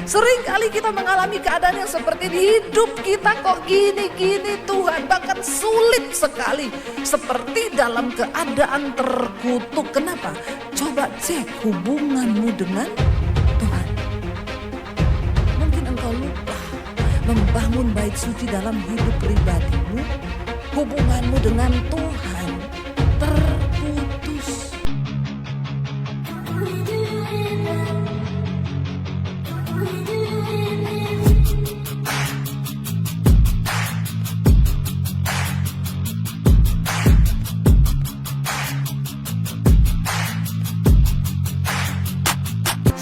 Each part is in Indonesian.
Sering kali kita mengalami keadaan yang seperti ini. Hidup kita kok gini-gini Tuhan, bahkan sulit sekali, seperti dalam keadaan terkutuk. Kenapa? Coba cek hubunganmu dengan Tuhan. Mungkin engkau lupa membangun bait suci dalam hidup pribadimu. Hubunganmu dengan Tuhan terputus.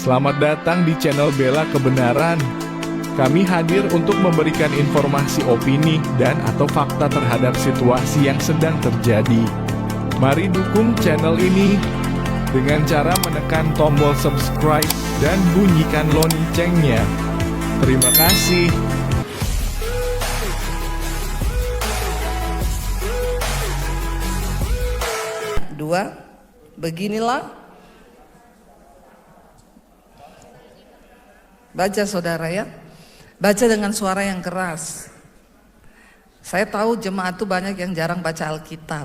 Selamat datang di channel Bela Kebenaran. Kami hadir untuk memberikan informasi opini dan atau fakta terhadap situasi yang sedang terjadi. Mari dukung channel ini dengan cara menekan tombol subscribe dan bunyikan loncengnya. Terima kasih. Dua, beginilah. Baca saudara ya, baca dengan suara yang keras. Saya tahu jemaat itu banyak yang jarang baca Alkitab.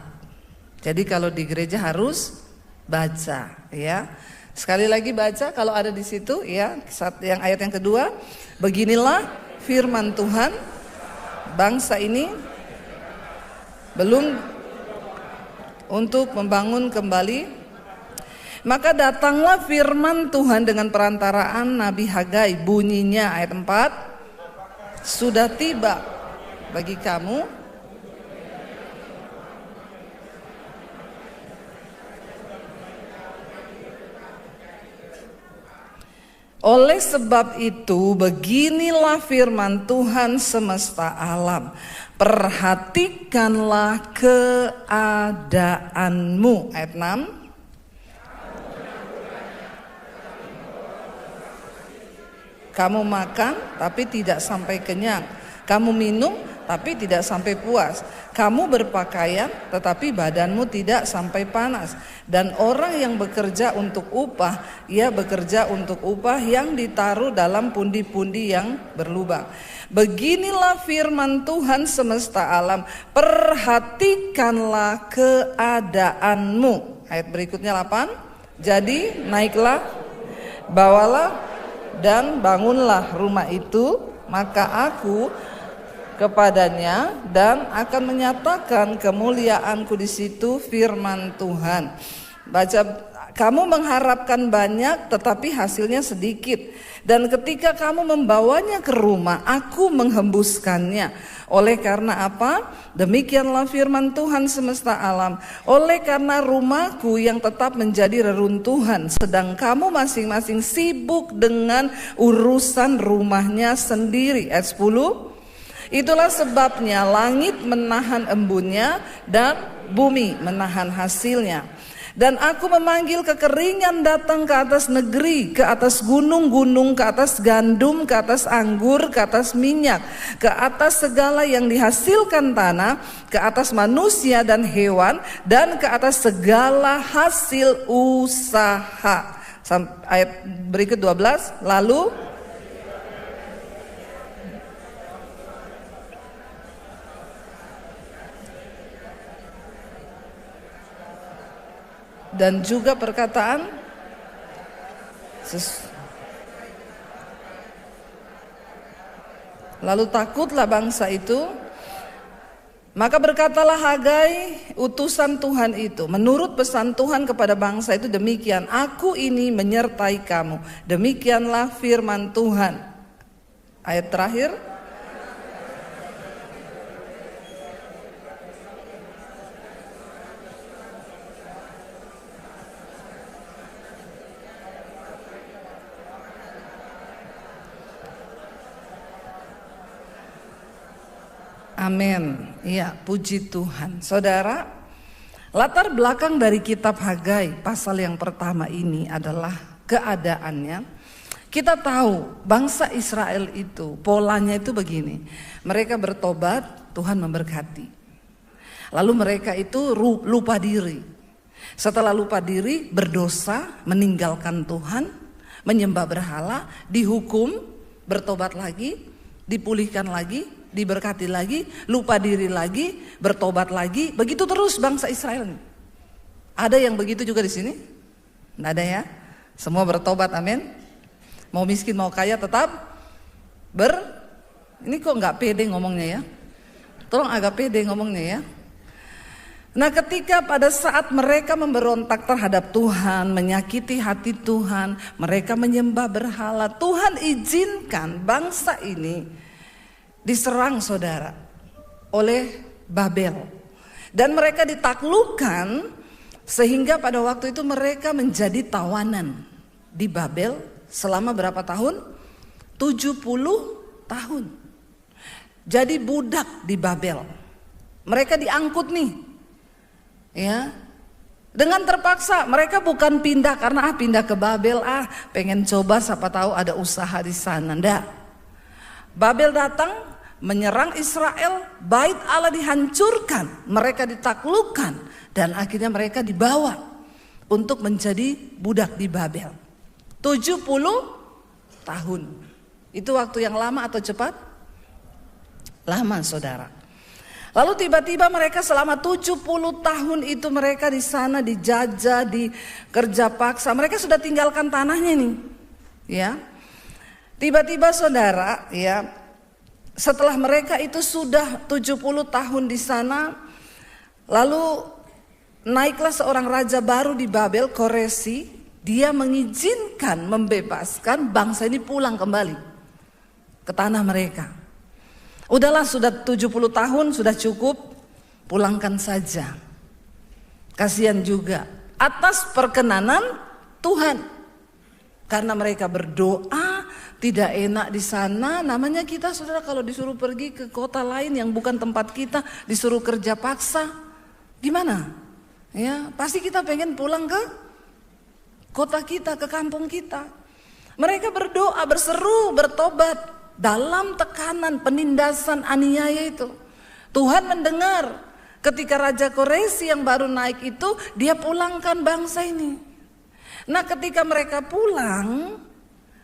Jadi kalau di gereja harus baca ya. Sekali lagi baca kalau ada di situ ya, yang ayat yang kedua. Beginilah firman Tuhan, bangsa ini belum untuk membangun kembali. Maka datanglah firman Tuhan dengan perantaraan Nabi Hagai. Bunyinya ayat 4. Sudah tiba bagi kamu oleh sebab itu beginilah firman Tuhan semesta alam. Perhatikanlah keadaanmu. Ayat 6. Kamu makan tapi tidak sampai kenyang. Kamu minum tapi tidak sampai puas. Kamu berpakaian tetapi badanmu tidak sampai panas. Dan orang yang bekerja untuk upah, ia bekerja untuk upah yang ditaruh dalam pundi-pundi yang berlubang. Beginilah firman Tuhan semesta alam. Perhatikanlah keadaanmu. Ayat berikutnya 8. Jadi naiklah, bawalah dan bangunlah rumah itu, maka aku kepadanya dan akan menyatakan kemuliaanku di situ, firman Tuhan. Baca, kamu mengharapkan banyak tetapi hasilnya sedikit. Dan ketika kamu membawanya ke rumah, aku menghembuskannya. Oleh karena apa? Demikianlah firman Tuhan semesta alam. Oleh karena rumahku yang tetap menjadi reruntuhan, sedang kamu masing-masing sibuk dengan urusan rumahnya sendiri. Ayat 10. Itulah sebabnya langit menahan embunnya dan bumi menahan hasilnya. Dan aku memanggil kekeringan datang ke atas negeri, ke atas gunung-gunung, ke atas gandum, ke atas anggur, ke atas minyak, ke atas segala yang dihasilkan tanah, ke atas manusia dan hewan, dan ke atas segala hasil usaha. Ayat berikut 12, lalu dan juga perkataan lalu takutlah bangsa itu. Maka berkatalah Hagai utusan Tuhan itu, menurut pesan Tuhan kepada bangsa itu demikian, aku ini menyertai kamu. Demikianlah firman Tuhan. Ayat terakhir. Amin. Ya, puji Tuhan. Saudara, latar belakang dari kitab Hagai pasal yang pertama ini adalah keadaannya. Kita tahu bangsa Israel itu polanya itu begini. Mereka bertobat, Tuhan memberkati. Lalu mereka itu lupa diri. Setelah lupa diri, berdosa, meninggalkan Tuhan, menyembah berhala, dihukum, bertobat lagi, dipulihkan lagi, diberkati lagi, lupa diri lagi, bertobat lagi, begitu terus bangsa Israel. Ada yang begitu juga di sini? Tidak ada ya? Semua bertobat, amin. Mau miskin mau kaya tetap ini kok nggak pede ngomongnya ya? Tolong agak pede ngomongnya ya. Nah, ketika pada saat mereka memberontak terhadap Tuhan, menyakiti hati Tuhan, mereka menyembah berhala, Tuhan izinkan bangsa ini diserang saudara oleh Babel. Dan mereka ditaklukkan sehingga pada waktu itu mereka menjadi tawanan di Babel selama berapa tahun? 70 tahun. Jadi budak di Babel. Mereka diangkut nih. Ya, dengan terpaksa. Mereka bukan pindah karena pindah ke Babel, pengen coba siapa tahu ada usaha di sana. Nggak. Babel datang menyerang Israel, bait Allah dihancurkan, mereka ditaklukkan dan akhirnya mereka dibawa untuk menjadi budak di Babel. 70 tahun. Itu waktu yang lama atau cepat? Lama, saudara. Lalu tiba-tiba mereka selama 70 tahun itu mereka di sana dijajah, dikerja paksa. Mereka sudah tinggalkan tanahnya nih. Ya. Tiba-tiba saudara, ya, setelah mereka itu sudah 70 tahun di sana, lalu naiklah seorang raja baru di Babel, Koresi. Dia mengizinkan, membebaskan bangsa ini pulang kembali ke tanah mereka. Udahlah, sudah 70 tahun, sudah cukup, pulangkan saja. Kasihan juga atas perkenanan Tuhan. Karena mereka berdoa, tidak enak di sana. Namanya kita saudara kalau disuruh pergi ke kota lain yang bukan tempat kita, disuruh kerja paksa, gimana? Ya, pasti kita pengen pulang ke kota kita, ke kampung kita. Mereka berdoa, berseru, bertobat. Dalam tekanan, penindasan, aniaya itu, Tuhan mendengar ketika Raja Koresi yang baru naik itu, dia pulangkan bangsa ini. Nah, ketika mereka pulang,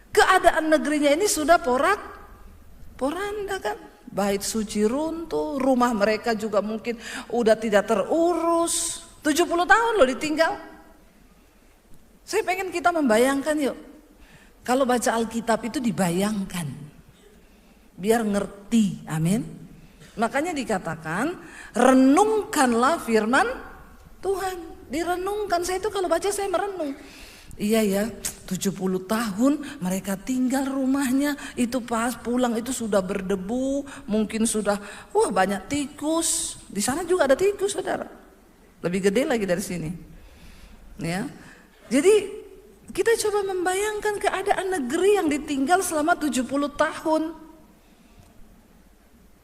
keadaan negerinya ini sudah porak-poranda kan. Bait suci runtuh, rumah mereka juga mungkin udah tidak terurus. 70 tahun loh ditinggal. Saya pengen kita membayangkan yuk. Kalau baca Alkitab itu dibayangkan. Biar ngerti, amin. Makanya dikatakan renungkanlah firman Tuhan. Direnungkan, saya itu kalau baca saya merenung. Iya ya, 70 tahun mereka tinggal rumahnya, itu pas pulang itu sudah berdebu, mungkin sudah banyak tikus. Di sana juga ada tikus saudara, lebih gede lagi dari sini. Ya, jadi kita coba membayangkan keadaan negeri yang ditinggal selama 70 tahun.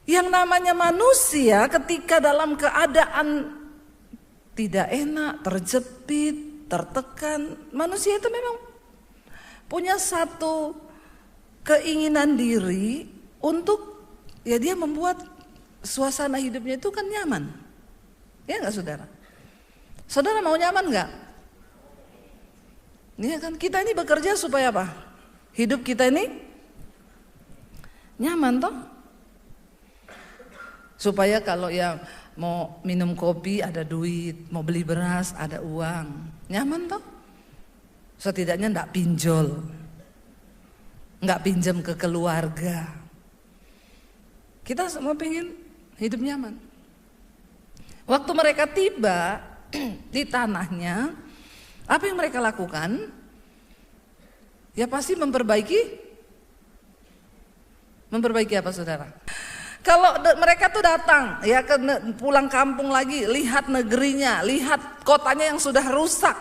Yang namanya manusia ketika dalam keadaan tidak enak, terjepit, tertekan, manusia itu memang punya satu keinginan diri untuk ya dia membuat suasana hidupnya itu kan nyaman. Ya enggak saudara? Saudara mau nyaman enggak? Ini kan kita ini bekerja supaya apa? Hidup kita ini nyaman toh? Supaya kalau ya mau minum kopi ada duit, mau beli beras ada uang, nyaman toh? Setidaknya enggak pinjol, enggak pinjam ke keluarga. Kita semua pengen hidup nyaman. Waktu mereka tiba di tanahnya, apa yang mereka lakukan? Ya pasti memperbaiki apa saudara? Kalau mereka tuh datang ya pulang kampung lagi, lihat negerinya, lihat kotanya yang sudah rusak.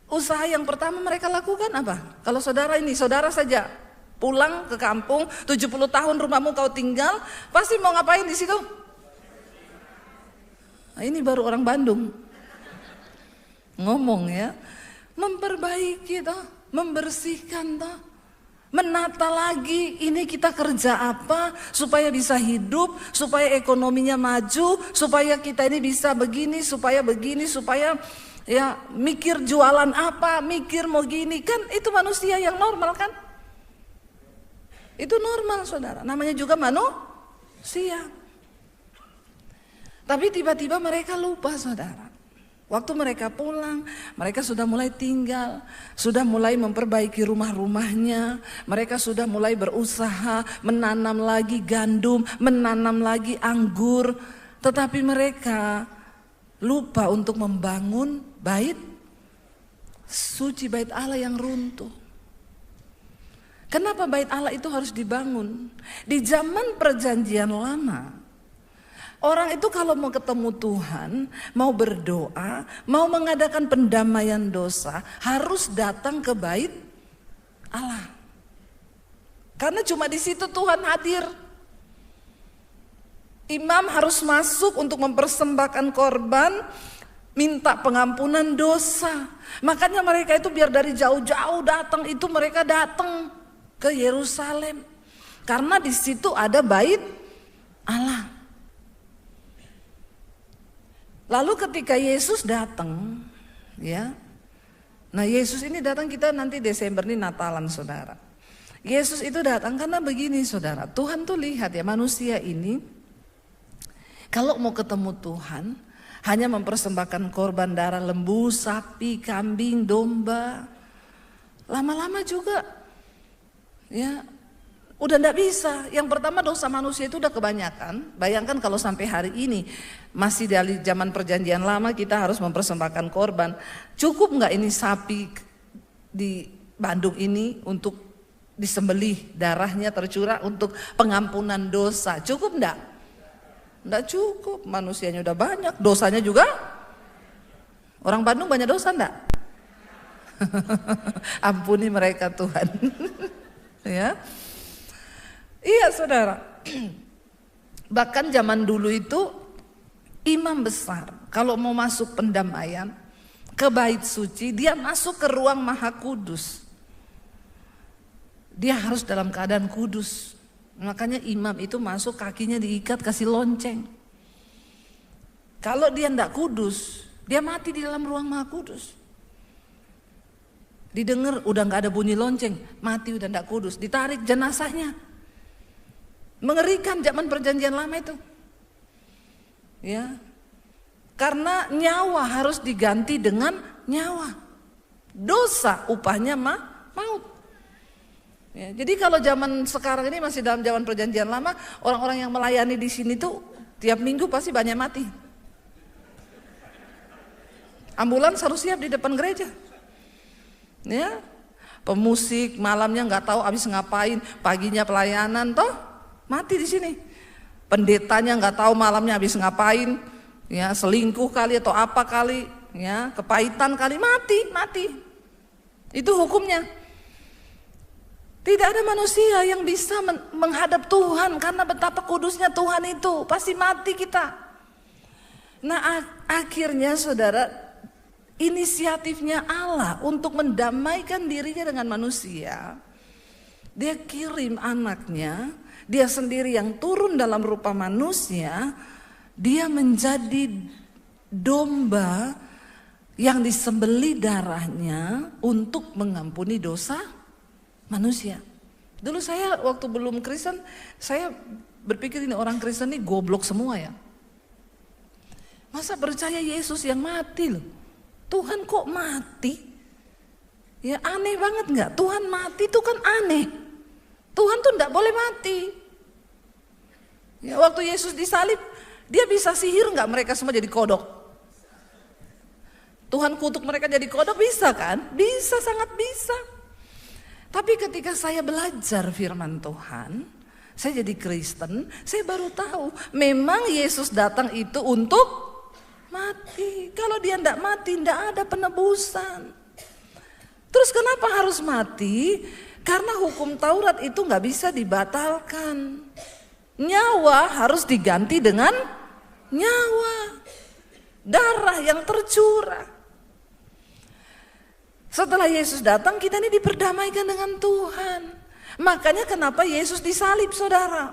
Usaha yang pertama mereka lakukan apa? Kalau saudara saja pulang ke kampung, 70 tahun rumahmu kau tinggal, pasti mau ngapain di situ? Nah, ini baru orang Bandung ngomong ya, memperbaiki toh, membersihkan toh. Menata lagi, ini kita kerja apa supaya bisa hidup, supaya ekonominya maju, supaya kita ini bisa begini, supaya ya mikir jualan apa, mikir mau gini, kan itu manusia yang normal kan. Itu normal saudara, namanya juga manusia. Tapi tiba-tiba mereka lupa saudara. Waktu mereka pulang, mereka sudah mulai tinggal, sudah mulai memperbaiki rumah-rumahnya. Mereka sudah mulai berusaha menanam lagi gandum, menanam lagi anggur. Tetapi mereka lupa untuk membangun bait suci, bait Allah yang runtuh. Kenapa bait Allah itu harus dibangun? Di zaman perjanjian lama, orang itu kalau mau ketemu Tuhan, mau berdoa, mau mengadakan pendamaian dosa, harus datang ke bait Allah. Karena cuma di situ Tuhan hadir. Imam harus masuk untuk mempersembahkan korban, minta pengampunan dosa. Makanya mereka itu biar dari jauh-jauh datang itu, mereka datang ke Yerusalem. Karena di situ ada bait Allah. Lalu ketika Yesus datang, ya, nah Yesus ini datang, kita nanti Desember ini Natalan saudara. Yesus itu datang karena begini saudara, Tuhan tuh lihat ya manusia ini, kalau mau ketemu Tuhan, hanya mempersembahkan korban darah lembu, sapi, kambing, domba, lama-lama juga, ya, udah enggak bisa. Yang pertama dosa manusia itu udah kebanyakan. Bayangkan kalau sampai hari ini masih dari zaman perjanjian lama kita harus mempersembahkan korban. Cukup enggak ini sapi di Bandung ini untuk disembelih, darahnya tercurah untuk pengampunan dosa? Cukup enggak? Enggak cukup, manusianya udah banyak, dosanya juga. Orang Bandung banyak dosa enggak? Ampuni mereka Tuhan. Ya. Iya saudara. Bahkan zaman dulu itu imam besar kalau mau masuk pendamaian ke bait suci, dia masuk ke ruang maha kudus. Dia harus dalam keadaan kudus. Makanya imam itu masuk kakinya diikat, kasih lonceng. Kalau dia tidak kudus, dia mati di dalam ruang maha kudus. Didengar udah nggak ada bunyi lonceng, mati udah tidak kudus, ditarik jenazahnya. Mengerikan zaman perjanjian lama itu. Ya. Karena nyawa harus diganti dengan nyawa. Dosa upahnya maut. Ya, jadi kalau zaman sekarang ini masih dalam zaman perjanjian lama, orang-orang yang melayani di sini tuh tiap minggu pasti banyak mati. Ambulans harus siap di depan gereja. Ya, pemusik malamnya nggak tahu habis ngapain, paginya pelayanan toh mati di sini. Pendetanya nggak tahu malamnya habis ngapain, ya selingkuh kali atau apa kali, ya kepahitan kali, mati. Itu hukumnya. Tidak ada manusia yang bisa menghadap Tuhan karena betapa kudusnya Tuhan itu, pasti mati kita. Nah akhirnya saudara, inisiatifnya Allah untuk mendamaikan dirinya dengan manusia. Dia kirim anaknya, dia sendiri yang turun dalam rupa manusia, dia menjadi domba yang disembelih darahnya untuk mengampuni dosa manusia. Dulu saya waktu belum Kristen, saya berpikir ini orang Kristen ini goblok semua ya. Masa percaya Yesus yang mati loh? Tuhan kok mati? Ya aneh banget nggak? Tuhan mati itu kan aneh. Tuhan tuh nggak boleh mati. Ya, waktu Yesus disalib, dia bisa sihir nggak mereka semua jadi kodok? Tuhan kutuk mereka jadi kodok, bisa kan? Bisa, sangat bisa. Tapi ketika saya belajar firman Tuhan, saya jadi Kristen, saya baru tahu memang Yesus datang itu untuk mati. Kalau dia tidak mati, tidak ada penebusan. Terus kenapa harus mati? Karena hukum Taurat itu nggak bisa dibatalkan. Nyawa harus diganti dengan nyawa. Darah yang tercurah. Setelah Yesus datang, kita ini diperdamaikan dengan Tuhan. Makanya kenapa Yesus disalib saudara.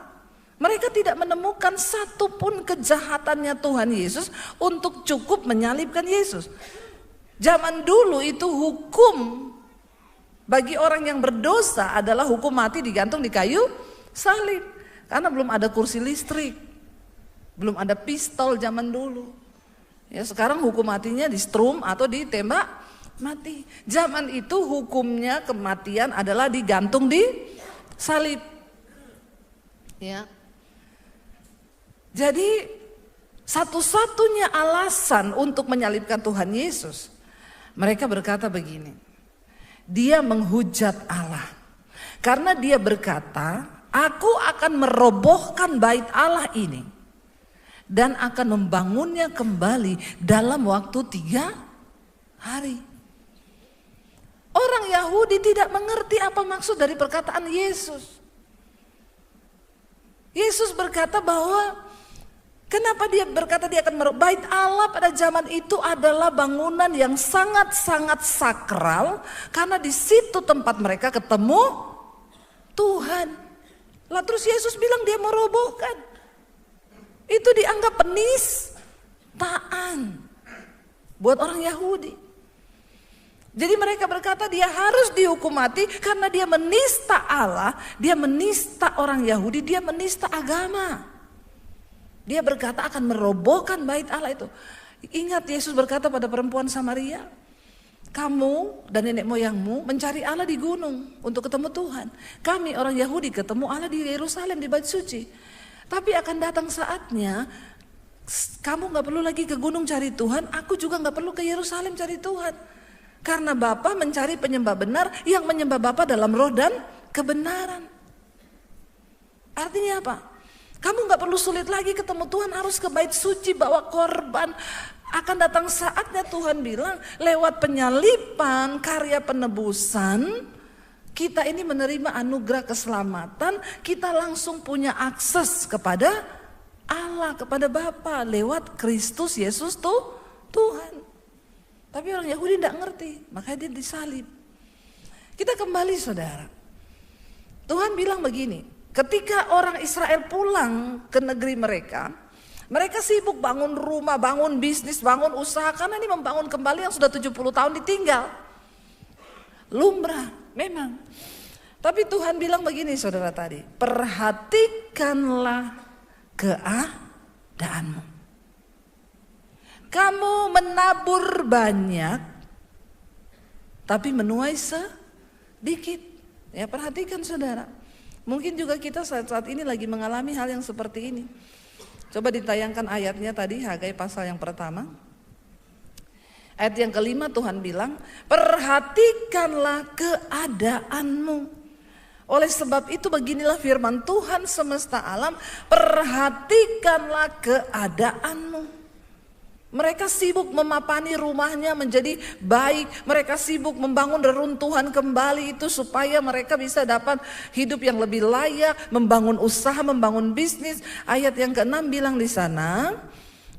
Mereka tidak menemukan satupun kejahatannya Tuhan Yesus untuk cukup menyalibkan Yesus. Zaman dulu itu hukum Bagi orang yang berdosa adalah hukum mati digantung di kayu salib. Karena belum ada kursi listrik, belum ada pistol zaman dulu. Ya, sekarang hukum matinya di strum atau ditembak mati. Zaman itu hukumnya kematian adalah digantung di salib. Ya. Jadi satu-satunya alasan untuk menyalibkan Tuhan Yesus, mereka berkata begini, dia menghujat Allah. Karena dia berkata, aku akan merobohkan bait Allah ini dan akan membangunnya kembali dalam waktu 3 hari. Orang Yahudi tidak mengerti apa maksud dari perkataan Yesus. Yesus berkata bahwa kenapa dia berkata dia akan meroboh bait Allah pada zaman itu adalah bangunan yang sangat-sangat sakral, karena di situ tempat mereka ketemu Tuhan. Lah terus Yesus bilang dia merobohkan. Itu dianggap penistaan buat orang Yahudi. Jadi mereka berkata dia harus dihukum mati karena dia menista Allah, dia menista orang Yahudi, dia menista agama. Dia berkata akan merobohkan bait Allah itu. Ingat Yesus berkata pada perempuan Samaria, kamu dan nenek moyangmu mencari Allah di gunung untuk ketemu Tuhan. Kami orang Yahudi ketemu Allah di Yerusalem, di bait suci. Tapi akan datang saatnya kamu gak perlu lagi ke gunung cari Tuhan, aku juga gak perlu ke Yerusalem cari Tuhan. Karena Bapa mencari penyembah benar yang menyembah Bapa dalam roh dan kebenaran. Artinya apa? Kamu gak perlu sulit lagi ketemu Tuhan, harus ke bait suci bawa korban. Akan datang saatnya Tuhan bilang lewat penyalipan karya penebusan, kita ini menerima anugerah keselamatan, kita langsung punya akses kepada Allah, kepada Bapa lewat Kristus Yesus Tuhan. Tapi orang Yahudi tidak ngerti, makanya dia disalib. Kita kembali saudara. Tuhan bilang begini, ketika orang Israel pulang ke negeri mereka, mereka sibuk bangun rumah, bangun bisnis, bangun usaha, karena ini membangun kembali yang sudah 70 tahun ditinggal. Lumrah, memang. Tapi Tuhan bilang begini saudara tadi, perhatikanlah keadaanmu. Kamu menabur banyak, tapi menuai sedikit. Ya, perhatikan saudara. Mungkin juga kita saat ini lagi mengalami hal yang seperti ini. Coba ditayangkan ayatnya tadi, Hagai pasal yang pertama. Ayat yang kelima Tuhan bilang, perhatikanlah keadaanmu. Oleh sebab itu beginilah firman Tuhan semesta alam, perhatikanlah keadaanmu. Mereka sibuk memapani rumahnya menjadi baik. Mereka sibuk membangun reruntuhan kembali itu supaya mereka bisa dapat hidup yang lebih layak, membangun usaha, membangun bisnis. Ayat yang ke-6 bilang di sana,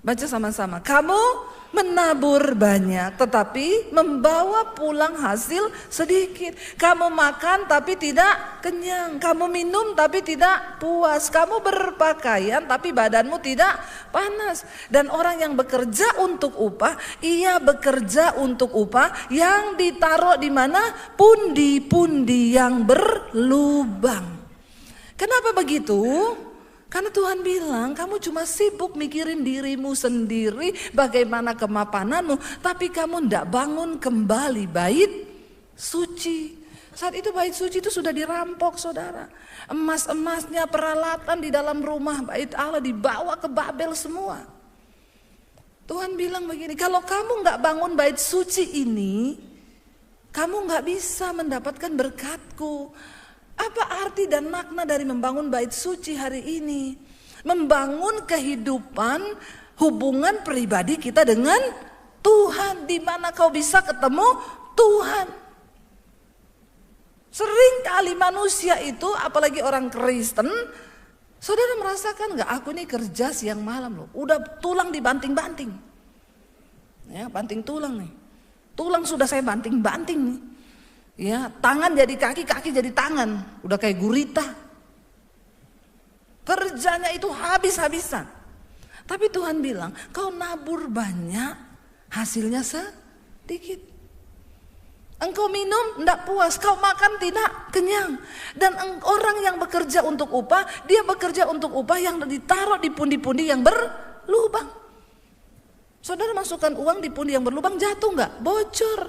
baca sama-sama. Kamu menabur banyak tetapi membawa pulang hasil sedikit. Kamu makan tapi tidak kenyang. Kamu minum tapi tidak puas. Kamu berpakaian tapi badanmu tidak panas. Dan orang yang bekerja untuk upah, ia bekerja untuk upah yang ditaruh di mana? Pundi-pundi yang berlubang. Kenapa begitu? Karena Tuhan bilang kamu cuma sibuk mikirin dirimu sendiri, bagaimana kemapananmu, tapi kamu tidak bangun kembali bait suci. Saat itu bait suci itu sudah dirampok saudara. Emas-emasnya, peralatan di dalam rumah bait Allah dibawa ke Babel semua. Tuhan bilang begini, kalau kamu gak bangun bait suci ini, kamu gak bisa mendapatkan berkatku. Apa arti dan makna dari membangun bait suci hari ini? Membangun kehidupan hubungan pribadi kita dengan Tuhan, di mana kau bisa ketemu Tuhan. Sering kali manusia itu, apalagi orang Kristen, saudara merasakan gak, aku ini kerja siang malam loh, udah tulang dibanting-banting. Ya, banting tulang nih. Tulang sudah saya banting-banting nih. Ya, tangan jadi kaki, kaki jadi tangan, udah kayak gurita. Kerjanya itu habis-habisan. Tapi Tuhan bilang, kau nabur banyak, hasilnya sedikit. Engkau minum tidak puas, kau makan tidak kenyang. Dan orang yang bekerja untuk upah, dia bekerja untuk upah yang ditaruh di pundi-pundi yang berlubang. Saudara masukkan uang di pundi yang berlubang, jatuh nggak? Bocor.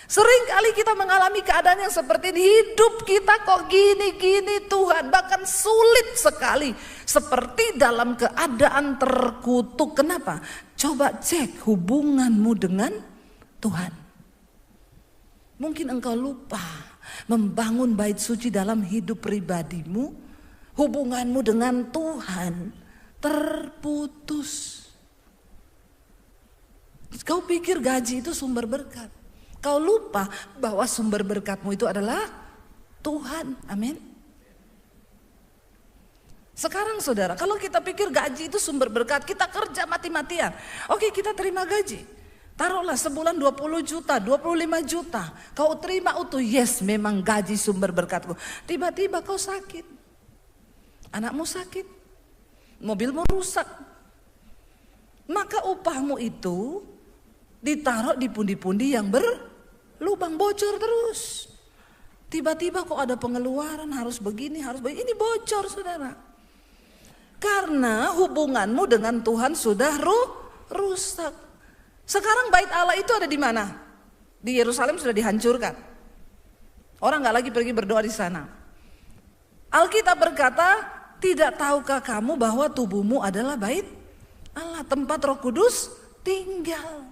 Sering kali kita mengalami keadaan yang seperti ini. Hidup kita kok gini-gini Tuhan, bahkan sulit sekali. Seperti dalam keadaan terkutuk. Kenapa? Coba cek hubunganmu dengan Tuhan. Mungkin engkau lupa membangun bait suci dalam hidup pribadimu. Hubunganmu dengan Tuhan terputus. Kau pikir gaji itu sumber berkat. Kau lupa bahwa sumber berkatmu itu adalah Tuhan. Amin. Sekarang saudara, kalau kita pikir gaji itu sumber berkat, kita kerja mati-matian. Oke, kita terima gaji. Taruhlah sebulan 20 juta, 25 juta. Kau terima utuh, yes memang gaji sumber berkatku. Tiba-tiba kau sakit. Anakmu sakit. Mobilmu rusak. Maka upahmu itu ditaruh di pundi-pundi yang berlubang, bocor terus. Tiba-tiba kok ada pengeluaran, harus begini, harus begini. Ini bocor saudara. Karena hubunganmu dengan Tuhan sudah rusak. Sekarang bait Allah itu ada di mana? Di Yerusalem sudah dihancurkan. Orang nggak lagi pergi berdoa di sana. Alkitab berkata, tidak tahukah kamu bahwa tubuhmu adalah bait Allah, tempat Roh Kudus tinggal.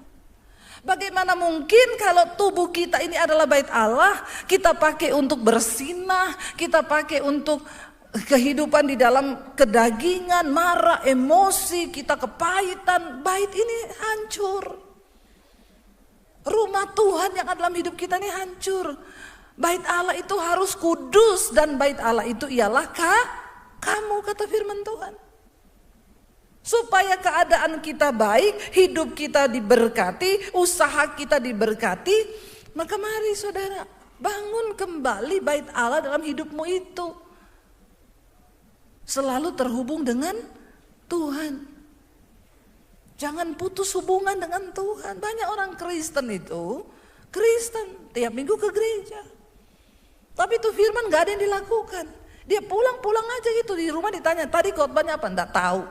Bagaimana mungkin kalau tubuh kita ini adalah bait Allah, kita pakai untuk bersinah, kita pakai untuk kehidupan di dalam kedagingan, marah, emosi, kita kepahitan, bait ini hancur. Rumah Tuhan yang ada dalam hidup kita ini hancur. Bait Allah itu harus kudus dan bait Allah itu ialah kamu, kata firman Tuhan. Supaya keadaan kita baik, hidup kita diberkati, usaha kita diberkati, maka mari saudara, bangun kembali bait Allah dalam hidupmu itu. Selalu terhubung dengan Tuhan. Jangan putus hubungan dengan Tuhan. Banyak orang Kristen itu, tiap minggu ke gereja. Tapi itu firman gak ada yang dilakukan. Dia pulang aja gitu, di rumah ditanya, tadi khotbahnya apa? Enggak tahu.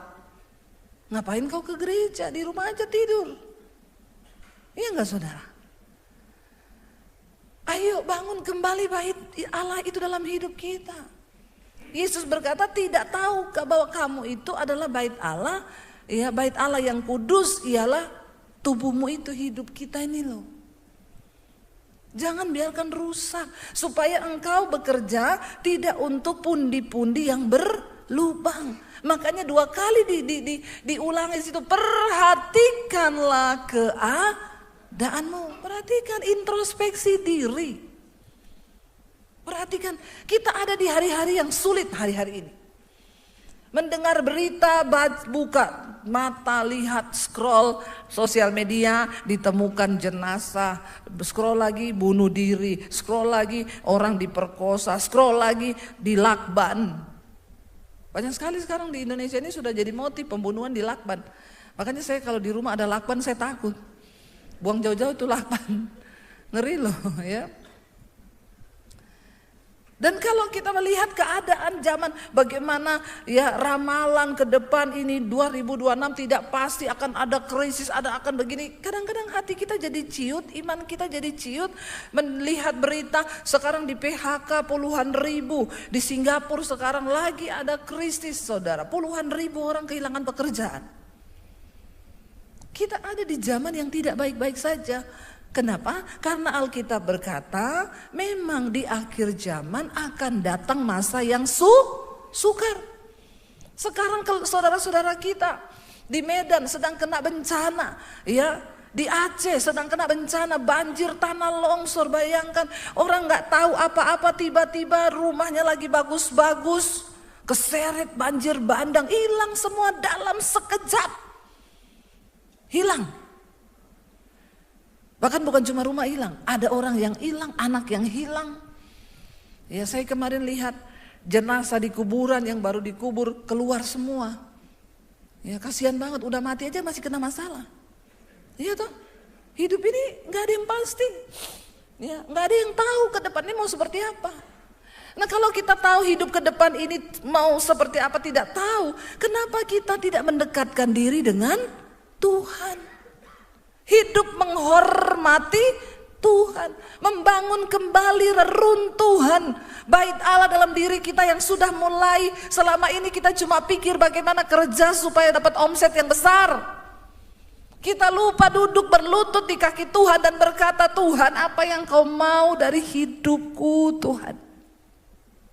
Ngapain kau ke gereja? Di rumah aja tidur. Iya enggak saudara? Ayo bangun kembali bait Allah itu dalam hidup kita. Yesus berkata, tidak tahu bahwa kamu itu adalah bait Allah. Ya, bait Allah yang kudus ialah tubuhmu itu, hidup kita ini loh. Jangan biarkan rusak, supaya engkau bekerja tidak untuk pundi-pundi yang berlubang. Makanya 2 kali diulangi situ, perhatikanlah keadaanmu. Perhatikan, introspeksi diri. Perhatikan, kita ada di hari-hari yang sulit hari-hari ini. Mendengar berita, buka mata, lihat, scroll sosial media, ditemukan jenazah, scroll lagi bunuh diri, scroll lagi orang diperkosa, scroll lagi dilakban. Banyak sekali sekarang di Indonesia ini sudah jadi motif pembunuhan di lakban. Makanya saya kalau di rumah ada lakban saya takut. Buang jauh-jauh itu lakban. Ngeri loh ya. Dan kalau kita melihat keadaan zaman bagaimana ya ramalan ke depan ini 2026 tidak pasti akan ada krisis, akan begini. Kadang-kadang hati kita jadi ciut, iman kita jadi ciut. Melihat berita sekarang di PHK puluhan ribu. Di Singapura sekarang lagi ada krisis saudara. Puluhan ribu orang kehilangan pekerjaan. Kita ada di zaman yang tidak baik-baik saja. Kenapa? Karena Alkitab berkata memang di akhir zaman akan datang masa yang sukar. Sekarang saudara-saudara kita di Medan sedang kena bencana, ya, di Aceh sedang kena bencana banjir, tanah longsor. Bayangkan orang nggak tahu apa-apa, tiba-tiba rumahnya lagi bagus-bagus keseret banjir bandang, hilang semua dalam sekejap, hilang. Bahkan bukan cuma rumah hilang, ada orang yang hilang, anak yang hilang. Ya, saya kemarin lihat jenazah di kuburan yang baru dikubur keluar semua. Ya, kasihan banget, udah mati aja masih kena masalah. Iya toh? Hidup ini nggak ada yang pasti, ya, nggak ada yang tahu ke depannya mau seperti apa. Nah kalau kita tahu hidup ke depan ini mau seperti apa tidak tahu, kenapa kita tidak mendekatkan diri dengan Tuhan? Hidup menghormati Tuhan, membangun kembali reruntuhan bait Allah dalam diri kita yang sudah mulai selama ini kita cuma pikir bagaimana kerja supaya dapat omset yang besar. Kita lupa duduk berlutut di kaki Tuhan dan berkata, Tuhan apa yang kau mau dari hidupku Tuhan.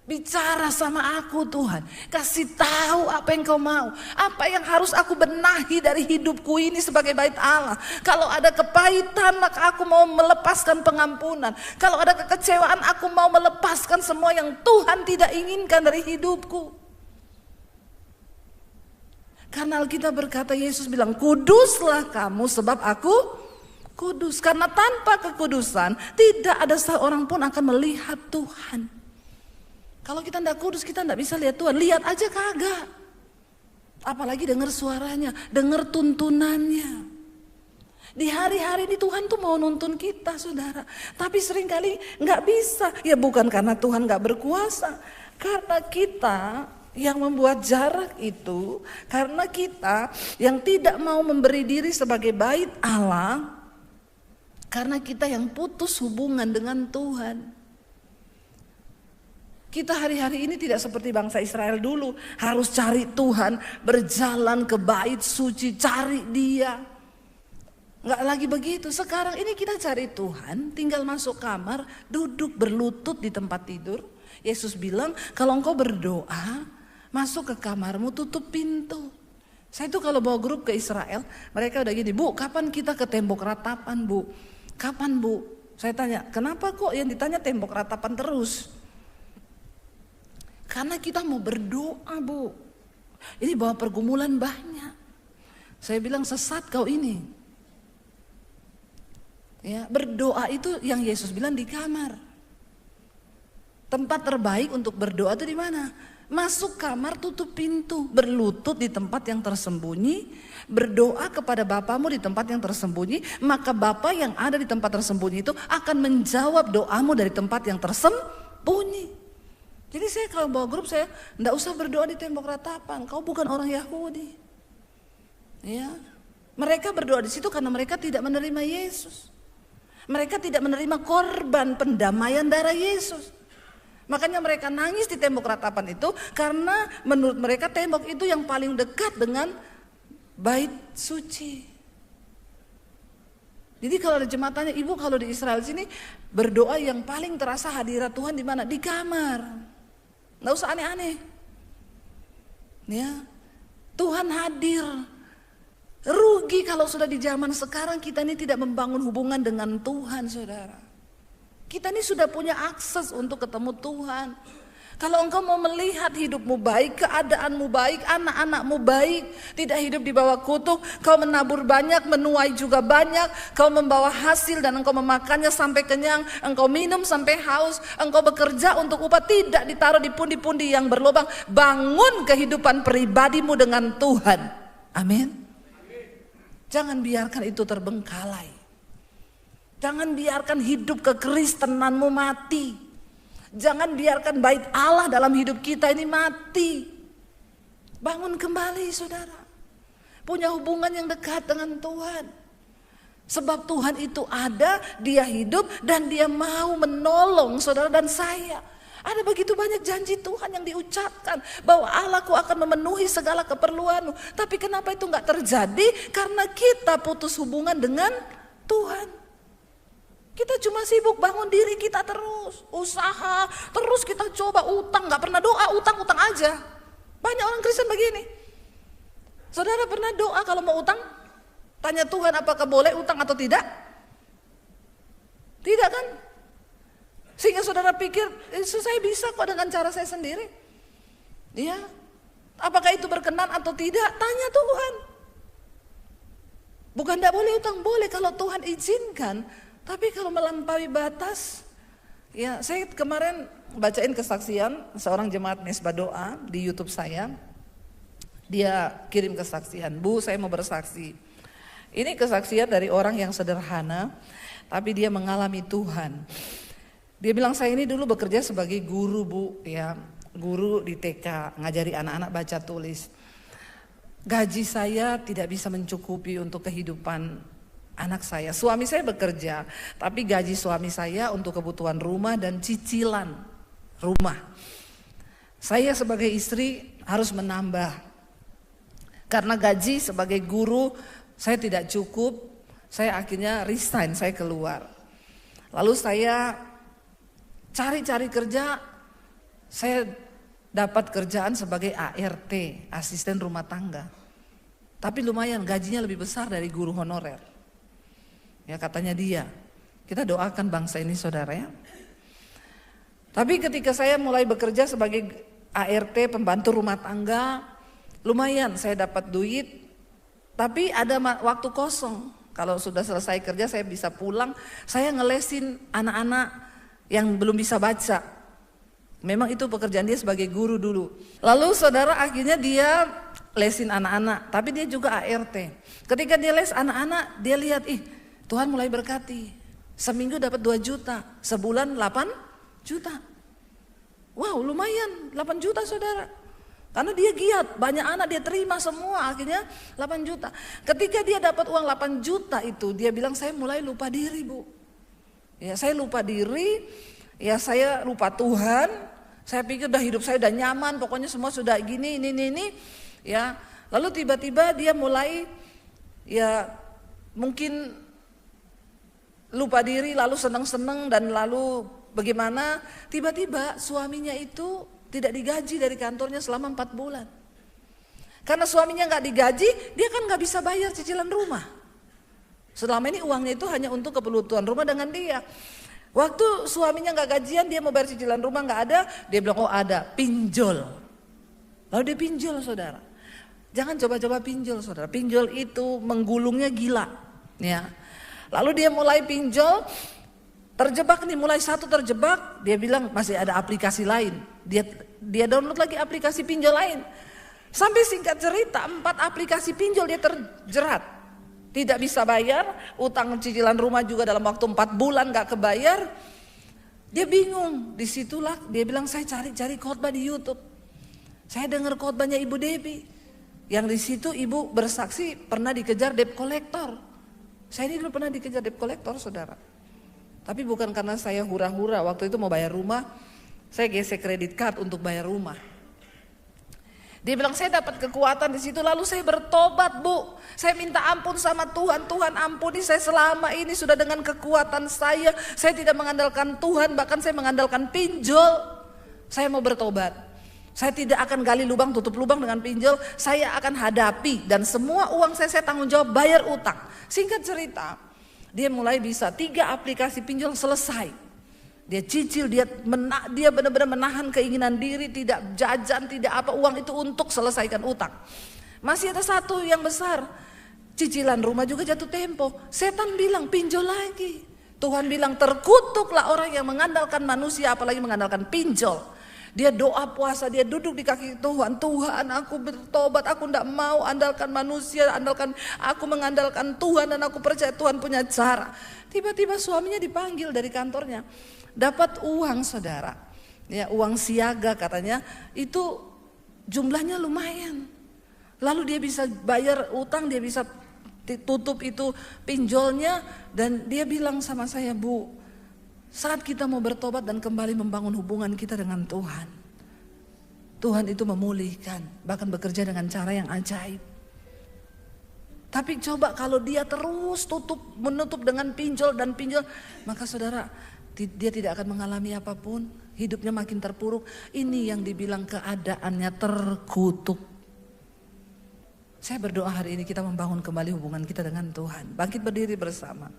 Bicara sama aku Tuhan, kasih tahu apa yang kau mau. Apa yang harus aku benahi dari hidupku ini sebagai bait Allah. Kalau ada kepahitan maka aku mau melepaskan pengampunan. Kalau ada kekecewaan aku mau melepaskan semua yang Tuhan tidak inginkan dari hidupku. Karena Alkitab berkata, Yesus bilang, kuduslah kamu sebab aku kudus. Karena tanpa kekudusan tidak ada seorang pun akan melihat Tuhan. Kalau kita tidak kudus kita tidak bisa lihat Tuhan. Lihat aja kagak. Apalagi dengar suaranya, dengar tuntunannya. Di hari-hari ini Tuhan tuh mau nuntun kita saudara. Tapi seringkali nggak bisa. Ya bukan karena Tuhan nggak berkuasa. Karena kita yang membuat jarak itu, karena kita yang tidak mau memberi diri sebagai bait Allah, karena kita yang putus hubungan dengan Tuhan. Kita hari-hari ini tidak seperti bangsa Israel dulu, harus cari Tuhan, berjalan ke bait suci, cari Dia. Nggak lagi begitu, sekarang ini kita cari Tuhan, tinggal masuk kamar, duduk berlutut di tempat tidur. Yesus bilang, kalau engkau berdoa, masuk ke kamarmu, tutup pintu. Saya tuh kalau bawa grup ke Israel, mereka udah gini, Bu, kapan kita ke tembok ratapan, Bu? Kapan, Bu? Saya tanya, kenapa kok yang ditanya tembok ratapan terus? Karena kita mau berdoa, Bu. Ini bawa pergumulan banyak. Saya bilang, sesat kau ini. Ya, berdoa itu yang Yesus bilang di kamar. Tempat terbaik untuk berdoa itu di mana? Masuk kamar, tutup pintu, berlutut di tempat yang tersembunyi, berdoa kepada Bapamu di tempat yang tersembunyi, maka Bapa yang ada di tempat tersembunyi itu akan menjawab doamu dari tempat yang tersembunyi. Jadi saya kalau bawa grup saya enggak usah berdoa di tembok ratapan, kau bukan orang Yahudi. Ya. Mereka berdoa di situ karena mereka tidak menerima Yesus. Mereka tidak menerima korban pendamaian darah Yesus. Makanya mereka nangis di tembok ratapan itu karena menurut mereka tembok itu yang paling dekat dengan bait suci. Jadi kalau ada jematannya, Ibu kalau di Israel sini berdoa yang paling terasa hadirat Tuhan di mana? Di kamar. Nggak usah aneh-aneh. Ya, Tuhan hadir. Rugi kalau sudah di zaman sekarang kita ini tidak membangun hubungan dengan Tuhan, saudara. Kita ini sudah punya akses untuk ketemu Tuhan. Kalau engkau mau melihat hidupmu baik, keadaanmu baik, anak-anakmu baik, tidak hidup di bawah kutuk, kau menabur banyak, menuai juga banyak, kau membawa hasil dan engkau memakannya sampai kenyang, engkau minum sampai haus, engkau bekerja untuk upah, tidak ditaruh di pundi-pundi yang berlubang. Bangun kehidupan pribadimu dengan Tuhan. Amin. Jangan biarkan itu terbengkalai. Jangan biarkan hidup kekristenanmu mati. Jangan biarkan bait Allah dalam hidup kita ini mati. Bangun kembali saudara. Punya hubungan yang dekat dengan Tuhan. Sebab Tuhan itu ada, Dia hidup dan Dia mau menolong saudara dan saya. Ada begitu banyak janji Tuhan yang diucapkan bahwa Allahku akan memenuhi segala keperluanmu. Tapi kenapa itu gak terjadi? Karena kita putus hubungan dengan Tuhan. Kita cuma sibuk bangun diri kita terus, usaha, terus kita coba utang, gak pernah doa, utang aja. Banyak orang Kristen begini. Saudara pernah doa kalau mau utang? Tanya Tuhan apakah boleh utang atau tidak? Tidak kan? Sehingga saudara pikir, saya bisa kok dengan cara saya sendiri. Ya, apakah itu berkenan atau tidak? Tanya Tuhan. Bukan tidak boleh utang, boleh kalau Tuhan izinkan. Tapi kalau melampaui batas, ya saya kemarin bacain kesaksian seorang jemaat Mesbah Doa di YouTube saya. Dia kirim kesaksian, Bu saya mau bersaksi. Ini kesaksian dari orang yang sederhana, tapi dia mengalami Tuhan. Dia bilang, saya ini dulu bekerja sebagai guru, Bu, ya, guru di TK, ngajari anak-anak baca tulis. Gaji saya tidak bisa mencukupi untuk kehidupan anak saya. Suami saya bekerja, tapi gaji suami saya untuk kebutuhan rumah dan cicilan rumah. Saya sebagai istri harus menambah. Karena gaji sebagai guru saya tidak cukup, saya akhirnya resign, saya keluar. Lalu saya cari-cari kerja, saya dapat kerjaan sebagai ART, asisten rumah tangga. Tapi lumayan, gajinya lebih besar dari guru honorer. Ya katanya dia. Kita doakan bangsa ini saudara ya. Tapi ketika saya mulai bekerja sebagai ART, pembantu rumah tangga, lumayan saya dapat duit. Tapi ada waktu kosong. Kalau sudah selesai kerja saya bisa pulang, saya ngelesin anak-anak yang belum bisa baca. Memang itu pekerjaan dia sebagai guru dulu. Lalu saudara akhirnya dia lesin anak-anak, tapi dia juga ART. Ketika dia les anak-anak, dia lihat, Tuhan mulai berkati. Seminggu dapat 2 juta, sebulan 8 juta. Wow, lumayan 8 juta saudara. Karena dia giat, banyak anak dia terima semua, akhirnya 8 juta. Ketika dia dapat uang 8 juta itu, dia bilang saya mulai lupa diri, Bu. Ya, saya lupa diri, ya saya lupa Tuhan. Saya pikir udah hidup saya udah nyaman, pokoknya semua sudah gini, ini. Ya, lalu tiba-tiba dia mulai ya mungkin lupa diri, lalu senang-senang dan lalu bagaimana? Tiba-tiba suaminya itu tidak digaji dari kantornya selama 4 bulan. Karena suaminya gak digaji, dia kan gak bisa bayar cicilan rumah. Selama ini uangnya itu hanya untuk kebutuhan rumah dengan dia. Waktu suaminya gak gajian, dia mau bayar cicilan rumah gak ada, dia bilang oh ada, pinjol. Lalu dia pinjol saudara. Jangan coba-coba pinjol saudara. Pinjol itu menggulungnya gila. Ya. Lalu dia mulai pinjol, terjebak nih, mulai satu terjebak, dia bilang masih ada aplikasi lain. Dia download lagi aplikasi pinjol lain. Sampai singkat cerita 4 aplikasi pinjol dia terjerat. Tidak bisa bayar, utang cicilan rumah juga dalam waktu 4 bulan gak kebayar. Dia bingung, disitulah dia bilang saya cari-cari khotbah di YouTube. Saya dengar khotbahnya Ibu Debbie. Yang di situ Ibu bersaksi pernah dikejar debt collector. Saya ini dulu pernah dikejar debt collector saudara. Tapi bukan karena saya hura-hura, waktu itu mau bayar rumah, saya gesek kredit card untuk bayar rumah. Dia bilang saya dapat kekuatan di situ, lalu saya bertobat, Bu. Saya minta ampun sama Tuhan, Tuhan ampuni saya selama ini sudah dengan kekuatan saya tidak mengandalkan Tuhan, bahkan saya mengandalkan pinjol. Saya mau bertobat. Saya tidak akan gali lubang, tutup lubang dengan pinjol, saya akan hadapi dan semua uang saya tanggung jawab bayar utang. Singkat cerita, dia mulai bisa 3 aplikasi pinjol selesai. Dia cicil, dia benar-benar menahan keinginan diri, tidak jajan, tidak apa, uang itu untuk selesaikan utang. Masih ada satu yang besar, cicilan rumah juga jatuh tempo. Setan bilang pinjol lagi. Tuhan bilang terkutuklah orang yang mengandalkan manusia apalagi mengandalkan pinjol. Dia doa puasa, dia duduk di kaki Tuhan. Tuhan aku bertobat, aku tidak mau andalkan manusia, aku mengandalkan Tuhan dan aku percaya Tuhan punya cara. Tiba-tiba suaminya dipanggil dari kantornya. Dapat uang saudara, ya uang siaga katanya, itu jumlahnya lumayan. Lalu dia bisa bayar utang, dia bisa tutup itu pinjolnya. Dan dia bilang sama saya, Bu, saat kita mau bertobat dan kembali membangun hubungan kita dengan Tuhan, Tuhan itu memulihkan, bahkan bekerja dengan cara yang ajaib. Tapi coba kalau dia terus menutup dengan pinjol dan pinjol, maka saudara, dia tidak akan mengalami apapun, hidupnya makin terpuruk. Ini yang dibilang keadaannya terkutuk. Saya berdoa hari ini kita membangun kembali hubungan kita dengan Tuhan. Bangkit berdiri bersama.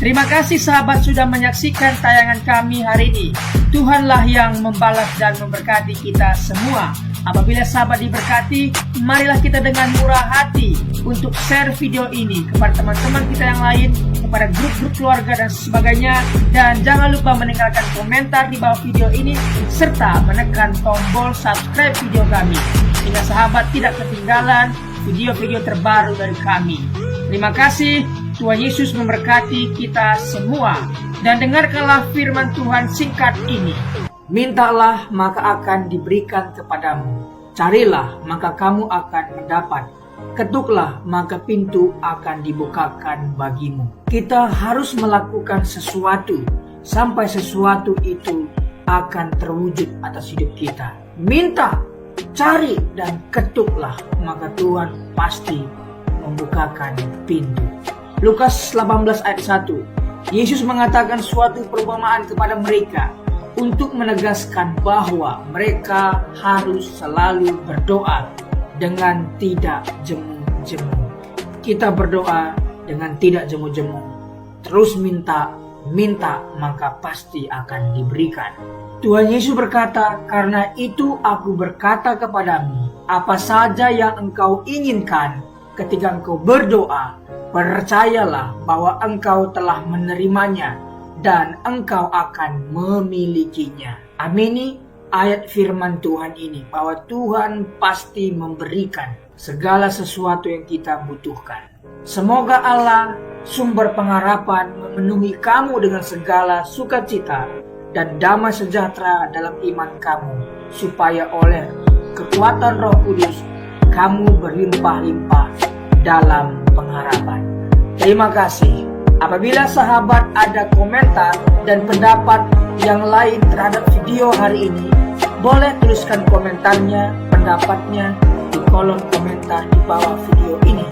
Terima kasih sahabat sudah menyaksikan tayangan kami hari ini. Tuhanlah yang membalas dan memberkati kita semua. Apabila sahabat diberkati, marilah kita dengan murah hati untuk share video ini kepada teman-teman kita yang lain, kepada grup-grup keluarga dan sebagainya. Dan jangan lupa meninggalkan komentar di bawah video ini, serta menekan tombol subscribe video kami, sehingga sahabat tidak ketinggalan video-video terbaru dari kami. Terima kasih, Tuhan Yesus memberkati kita semua. Dan dengarkanlah firman Tuhan singkat ini. Mintalah maka akan diberikan kepadamu. Carilah maka kamu akan mendapat. Ketuklah maka pintu akan dibukakan bagimu. Kita harus melakukan sesuatu sampai sesuatu itu akan terwujud atas hidup kita. Minta, cari, dan ketuklah maka Tuhan pasti membukakan pintu. Lukas 18 ayat 1. Yesus mengatakan suatu perumpamaan kepada mereka untuk menegaskan bahwa mereka harus selalu berdoa dengan tidak jemu-jemu. Kita berdoa dengan tidak jemu-jemu. Terus minta maka pasti akan diberikan. Tuhan Yesus berkata, "Karena itu aku berkata kepadamu, apa saja yang engkau inginkan ketika engkau berdoa, percayalah bahwa engkau telah menerimanya dan engkau akan memilikinya." Amini ayat firman Tuhan ini, bahwa Tuhan pasti memberikan segala sesuatu yang kita butuhkan. Semoga Allah, sumber pengharapan, memenuhi kamu dengan segala sukacita dan damai sejahtera dalam iman kamu, supaya oleh kekuatan Roh Kudus kamu berlimpah-limpah dalam pengharapan. Terima kasih. Apabila sahabat ada komentar dan pendapat yang lain terhadap video hari ini, boleh tuliskan komentarnya, pendapatnya di kolom komentar di bawah video ini,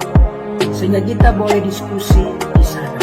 sehingga kita boleh diskusi di sana.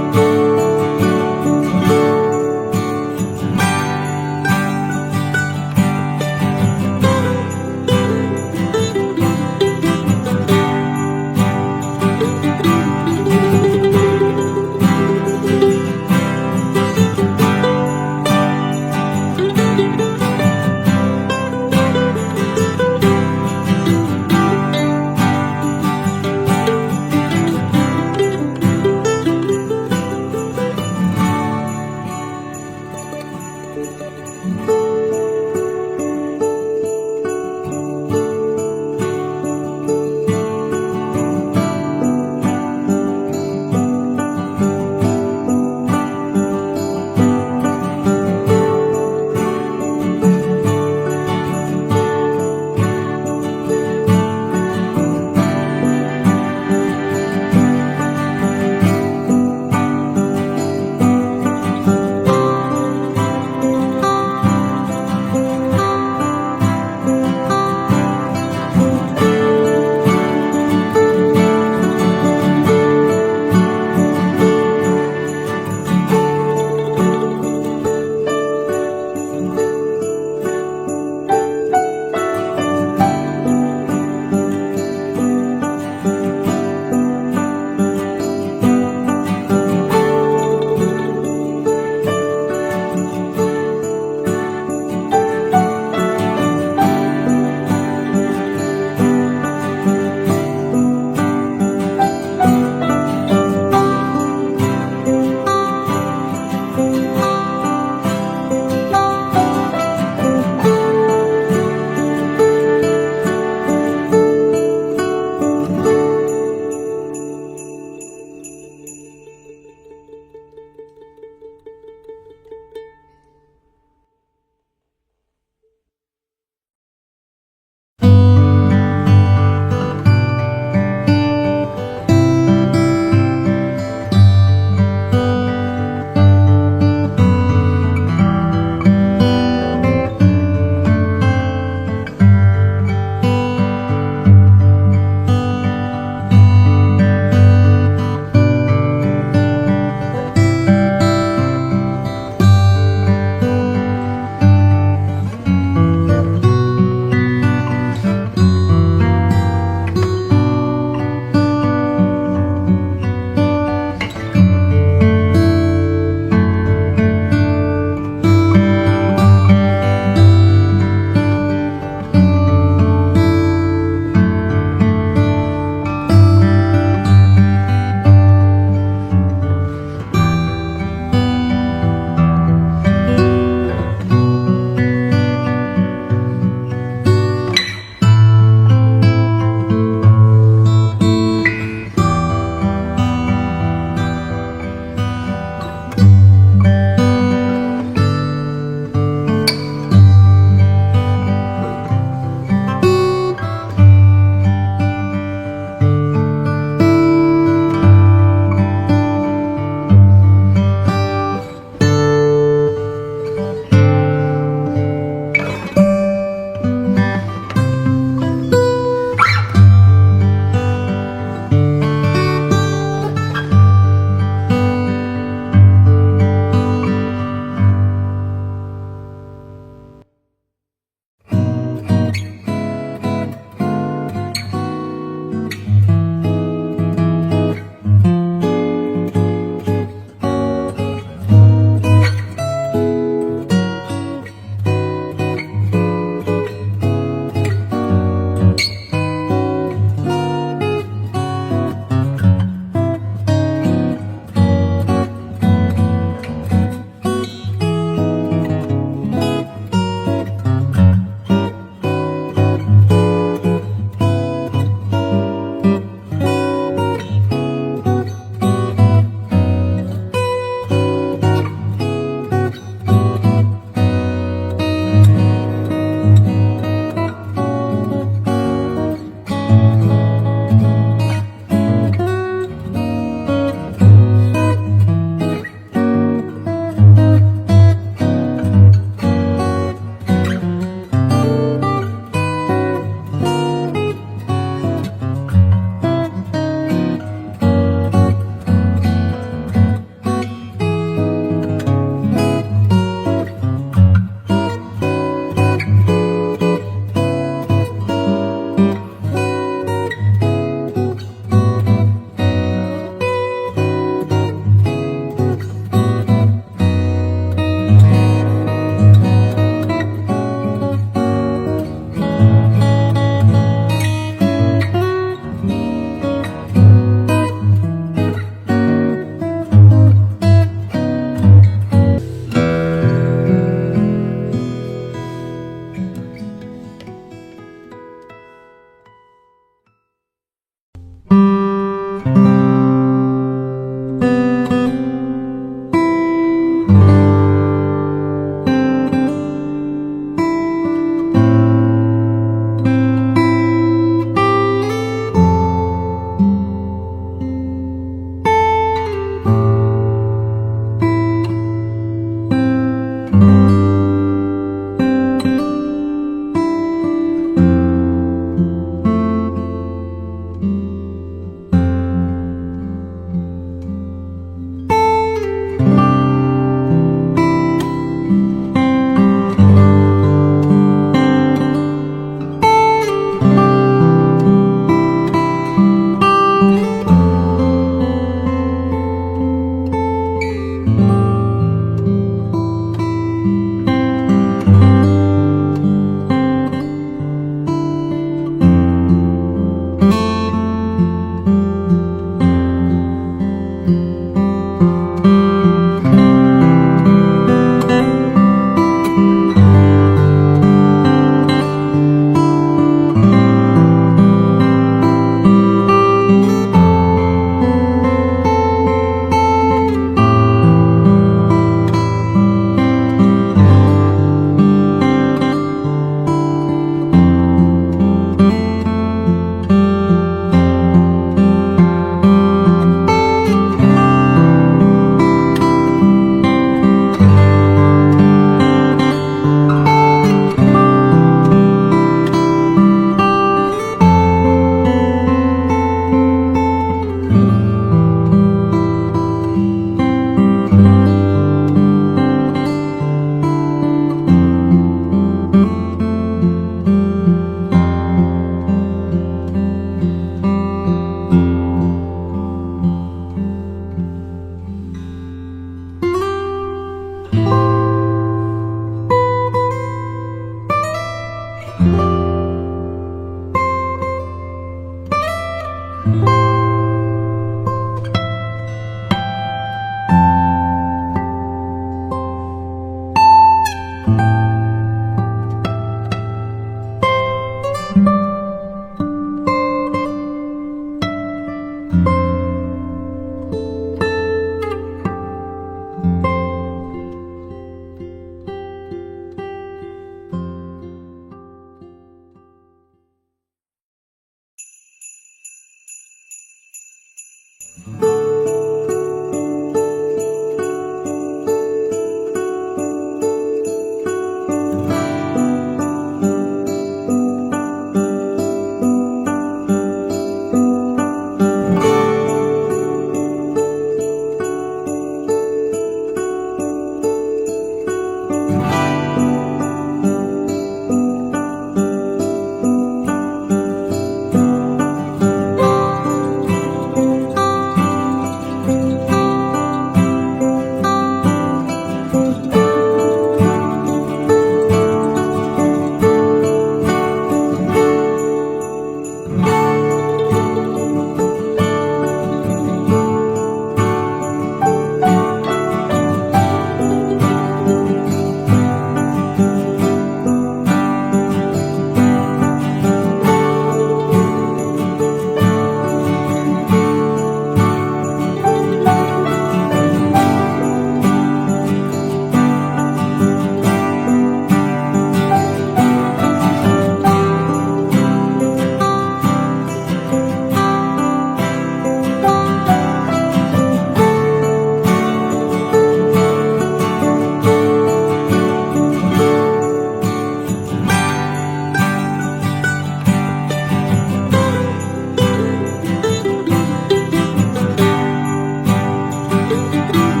Tuhan.